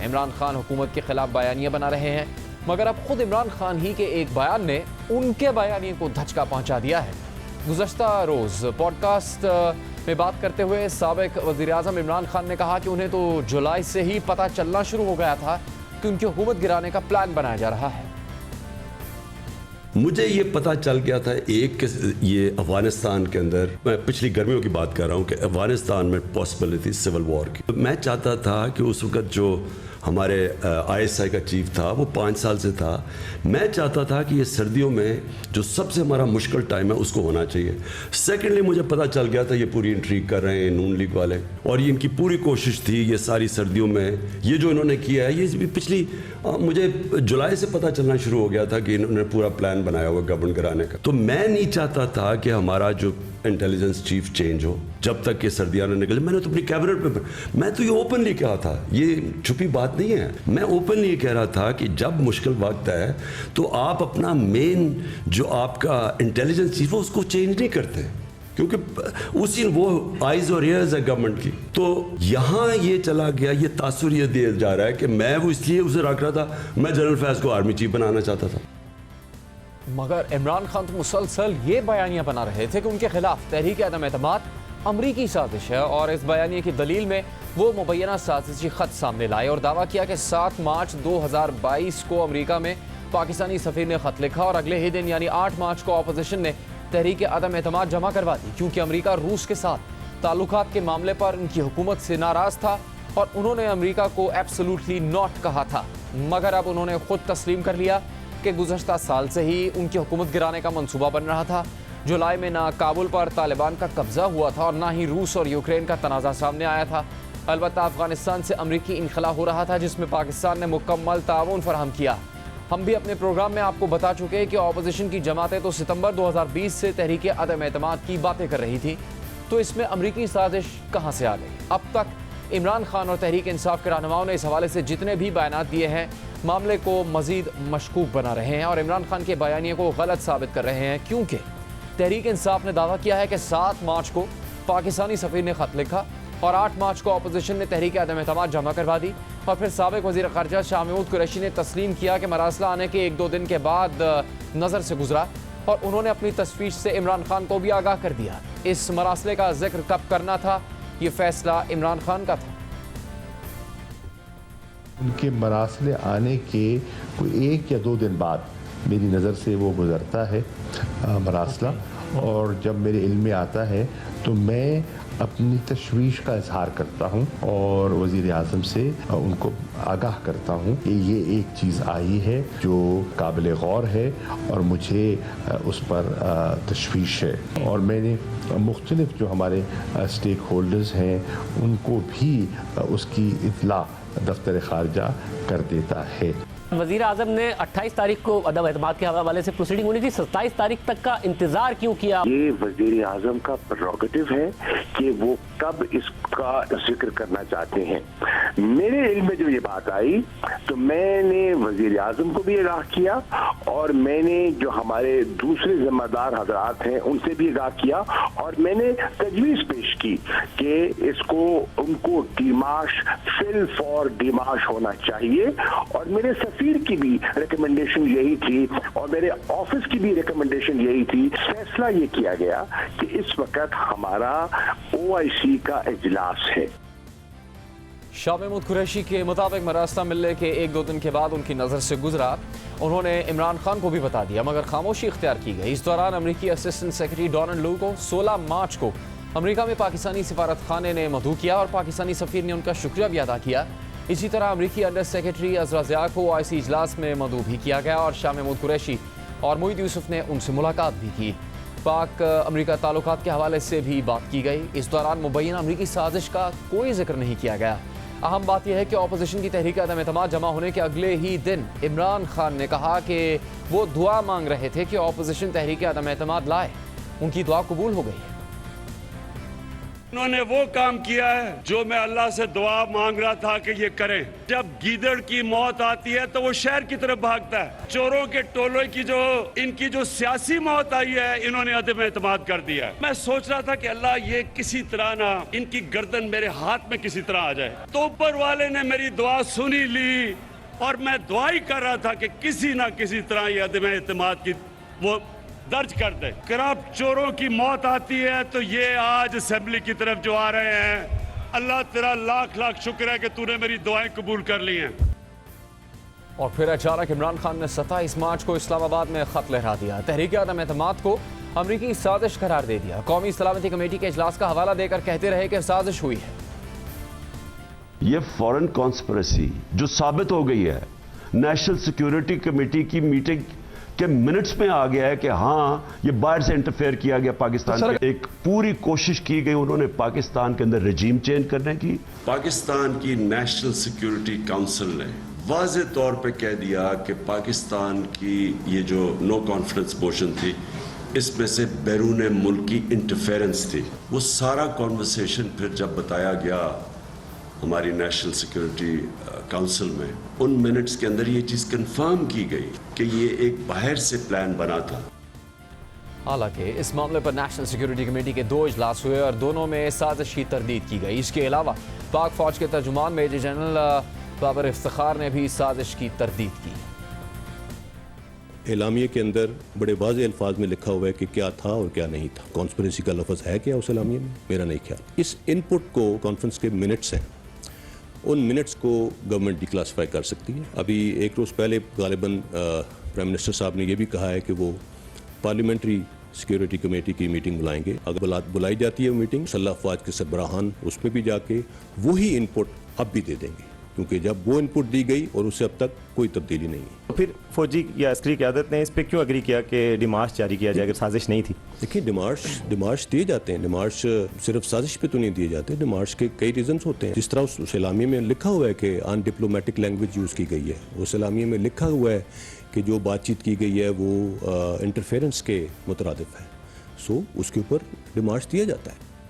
इमरान खान हुकूमत के खिलाफ बयानियां बना रहे हैं, मगर अब खुद इमरान खान ही के एक बयान ने उनके बयानिए को धचका पहुंचा दिया है। गुज़श्ता रोज़ पॉडकास्ट में बात करते हुए साबिक वज़ीर-ए-आज़म इमरान खान ने कहा कि उन्हें तो जुलाई से ही पता चलना शुरू हो गया था कि उनकी हुकूमत गिराने का प्लान बनाया जा रहा है। मुझे ये पता चल गया था ये अफ़गानिस्तान के अंदर, मैं पिछली गर्मियों की बात कर रहा हूँ, कि अफ़गानिस्तान में पॉसिबिलिटी सिविल वॉर की। मैं चाहता था कि उस वक़्त जो हमारे ISI का चीफ था वो 5 साल से था, मैं चाहता था कि ये सर्दियों में जो सबसे हमारा मुश्किल टाइम है उसको होना चाहिए। सेकेंडली मुझे पता चल गया था ये पूरी इंट्रीग कर रहे हैं नून लीग वाले, और ये इनकी पूरी कोशिश थी ये सारी सर्दियों में ये जो इन्होंने किया है, ये पिछली मुझे जुलाई से पता चलना शुरू हो गया था कि इन्होंने पूरा प्लान बनाया हुआ गवर्नमेंट कराने का। तो मैं नहीं चाहता था कि हमारा जो इंटेलिजेंस चीफ चेंज हो जब तक कि सर्दियाँ न निकले। मैंने तो अपनी कैबिनेट में, मैं तो ये ओपनली कहा था, ये छुपी बात नहीं है, मैं ओपनली कह रहा था कि जब मुश्किल वक्त है तो आप अपना मेन जो आपका इंटेलिजेंस चीफ है उसको चेंज नहीं करते, क्योंकि उसी वो आइज और ईयर्स है गवर्नमेंट की। तो यहाँ ये चला गया, ये तासुर ये दिया जा रहा है कि मैं वो इसलिए उसे रख रहा था, मैं जनरल फैज़ को आर्मी चीफ बनाना चाहता था। मगर इमरान खान तो मुसलसल ये बयानियां बना रहे थे कि उनके खिलाफ तहरीक अदम एतमाद अमरीकी साजिश है, और इस बयानिए की दलील में वो मुबैना साजिशी खत सामने लाए और दावा किया कि 7 मार्च 2022 को अमरीका में पाकिस्तानी सफ़ीर ने खत लिखा और अगले ही दिन यानी 8 मार्च को अपोजिशन ने तहरीक अदम एतमाद जमा करवा दी, क्योंकि अमरीका रूस के साथ ताल्लुकात के मामले पर उनकी हुकूमत से नाराज़ था और उन्होंने अमरीका को एब्सोल्युटली नॉट कहा था। मगर अब उन्होंने खुद तस्लीम कर लिया कि गुज़श्ता साल से ही उनकी हुकूमत गिराने का मंसूबा बन रहा था। जुलाई में ना काबुल पर तालिबान का कब्जा हुआ था और ना ही रूस और यूक्रेन का तनाज़ा सामने आया था। अलबत्ता अफ़गानिस्तान से अमरीकी इनखला हो रहा था, जिसमें पाकिस्तान ने मुकम्मल ताउन फराहम किया। हम भी अपने प्रोग्राम में आपको बता चुके हैं कि अपोजिशन की जमातें तो सितंबर 2020 से तहरीक अदम एतमाद की बातें कर रही थी, तो इसमें अमरीकी साजिश कहाँ से आ गई? अब तक इमरान खान और तहरीक इंसाफ के रहनुमाओं ने इस हवाले से जितने भी बयान दिए हैं मामले को मजीद मशकूक बना रहे हैं और इमरान खान के बयानिए को गलत साबित कर रहे हैं, क्योंकि तहरीक इंसाफ ने दावा किया है कि 7 मार्च को पाकिस्तानी सफ़ीर ने खत लिखा और 8 मार्च को अपोजिशन ने तहरीक अदम एतमाद जमा करवा दी। और फिर साबिक वज़ीर ख़ारिजा शाह महमूद कुरैशी ने तस्लीम किया कि मरासला आने के 1-2 दिन के बाद नज़र से गुजरा और उन्होंने अपनी तशवीश से इमरान खान को भी आगाह कर दिया। इस मरासले का जिक्र कब करना था, ये फैसला इमरान खान का था। उनके मरासले आने के कोई 1 या 2 दिन बाद मेरी नज़र से वो गुज़रता है मरासला, और जब मेरे इल्म में आता है तो मैं अपनी तशवीश का इजहार करता हूँ और वज़ीर-ए-आज़म से उनको आगाह करता हूँ कि ये एक चीज़ आई है जो काबिल गौर है और मुझे उस पर तशवीश है, और मैंने मुख्तलिफ जो हमारे स्टेक होल्डर्स हैं उनको भी उसकी इत्ला दफ्तर ख़ारिजा कर देता है। वज़ीर आज़म ने 28 तारीख को अदम एतमाद के हवाले से प्रोसीडिंग होनी थी, 27 तारीख तक का इंतजार क्यों किया? ये वज़ीर आज़म का प्रेरोगेटिव है कि वो कब इसका जिक्र करना चाहते हैं। मेरे इल्म में जब ये बात आई तो मैंने वज़ीर आज़म को भी आगाह किया और मैंने जो हमारे दूसरे जिम्मेदार हजरात हैं उनसे भी आगाह किया, और मैंने तजवीज़ पेश की कि इसको उनको डिमाश फिल फॉर डिमाश होना चाहिए, और मेरे सफीर की भी रिकमेंडेशन यही थी और मेरे ऑफिस की भी रिकमेंडेशन यही थी। फैसला ये किया गया कि इस वक्त हमारा OIC का इजलास है। शाह महमूद कुरैशी के मुताबिक मरासला मिलने के 1-2 दिन के बाद उनकी नज़र से गुजरा, उन्होंने इमरान खान को भी बता दिया, मगर खामोशी इख्तियार की गई। इस दौरान अमरीकी असिस्टेंट सेक्रेटरी डोनाल्ड लू को 16 मार्च को अमरीका में पाकिस्तानी सिफारत खाने ने मदऊ किया और पाकिस्तानी सफ़ीर ने उनका शुक्रिया भी अदा किया। इसी तरह अमरीकी अंडर सेक्रेटरी अज़रा ज़िया को OIC इजलास में मदऊ भी किया गया और शाह महमूद कुरैशी और मोईद यूसुफ ने उनसे मुलाकात भी की। पाक अमरीका ताल्लुकात के हवाले से भी बात की गई। इस दौरान मुबैना अमरीकी साजिश का कोई जिक्र नहीं किया गया। अहम बात यह है कि अपोजिशन की तहरीक अदम एतमाद जमा होने के अगले ही दिन इमरान खान ने कहा कि वो दुआ मांग रहे थे कि अपोजिशन तहरीक अदम एतमाद लाए। उनकी दुआ कबूल हो गई है। उन्होंने वो काम किया है जो मैं अल्लाह से दुआ मांग रहा था कि ये करें। जब गीदड़ की मौत आती है तो वो शहर की तरफ भागता है। चोरों के टोलों की इनकी जो सियासी मौत आई है, इन्होंने अदम एतमाद कर दिया है। मैं सोच रहा था कि अल्लाह ये किसी तरह ना इनकी गर्दन मेरे हाथ में किसी तरह आ जाए, तो ऊपर वाले ने मेरी दुआ सुनी ली और मैं दुआ ही कर रहा था कि किसी ना किसी तरह ये अदम एतमाद की वो दर्ज कर दे। करप्ट चोरों की मौत आती है तो ये आज असेंबली की तरफ जो आ रहे हैं, अल्लाह तेरा लाख लाख शुक्र है कि तूने मेरी दुआएं कबूल कर ली हैं। और फिर अचानक इमरान खान ने 27 मार्च को इस्लामाबाद में खत लहरा दिया। तहरीक अदम एतमाद को अमरीकी साजिश करार दे दिया। कौमी सलामती कमेटी के इजलास का हवाला देकर कहते रहे कि साजिश हुई है। ये फॉरेन कॉन्स्पिरेसी जो साबित हो गई है, नेशनल सिक्योरिटी कमेटी की मीटिंग के मिनट्स में आ गया है कि हाँ ये बाहर से इंटरफेयर किया गया पाकिस्तान के। एक पूरी कोशिश की गई उन्होंने पाकिस्तान के अंदर रजीम चेंज करने की। पाकिस्तान की नेशनल सिक्योरिटी काउंसिल ने वाज़े तौर पे कह दिया कि पाकिस्तान की ये जो नो कॉन्फिडेंस मोशन थी, इसमें से बैरून मुल्क की इंटरफेरेंस थी। वो सारा कॉन्वर्सेशन फिर जब बताया गया हमारी नेशनल सिक्योरिटी काउंसिल में, उन मिनट्स के अंदर ये चीज़ कंफर्म की गई कि ये एक बाहर से प्लान बना था। हालांकि इस मामले पर नेशनल सिक्योरिटी कमेटी के 2 इजलास हुए और दोनों में साजिश की तरदीद की गई। इसके अलावा पाक फौज के तर्जुमान मेजर जनरल बाबर इफ्तिखार ने भी साजिश की तरदीद की। एलामिया के अंदर बड़े वाज़े अल्फाज में लिखा हुआ है कि क्या था और क्या नहीं था। कॉन्स्पिरेसी का लफ्ज़ है क्या उस एलामिया में? मेरा नहीं ख्याल। इस इनपुट को कॉन्फ्रेंस के मिनट्स हैं, उन मिनट्स को गवर्नमेंट डिक्लासिफाई कर सकती है। अभी एक रोज़ पहले गालिबन प्राइम मिनिस्टर साहब ने यह भी कहा है कि वो पार्लियामेंट्री सिक्योरिटी कमेटी की मीटिंग बुलाएंगे। अगर बुलाई जाती है वो मीटिंग, मुसल्लह अफवाज के सरबराहान उसमें भी जाके वही इनपुट अब भी दे देंगे, क्योंकि जब वो इनपुट दी गई और उससे अब तक कोई तब्दीली नहीं है। तो फिर फौजी या अस्करी क़यादत ने इस पर क्यों एग्री किया कि डिमार्श जारी किया जाए अगर साजिश नहीं थी? देखिए, डिमार्श दिए जाते हैं। डिमार्श सिर्फ साजिश पे तो नहीं दिए जाते। डिमार्श के कई रीजंस होते हैं। जिस तरह उस इलामी में लिखा हुआ है कि अनडिप्लोमेटिक लैंग्वेज यूज़ की गई है, उस इलामी में लिखा हुआ है कि जो बातचीत की गई है वो इंटरफेरेंस के मुतरादिफ है, सो उसके ऊपर डिमार्श दिया जाता है।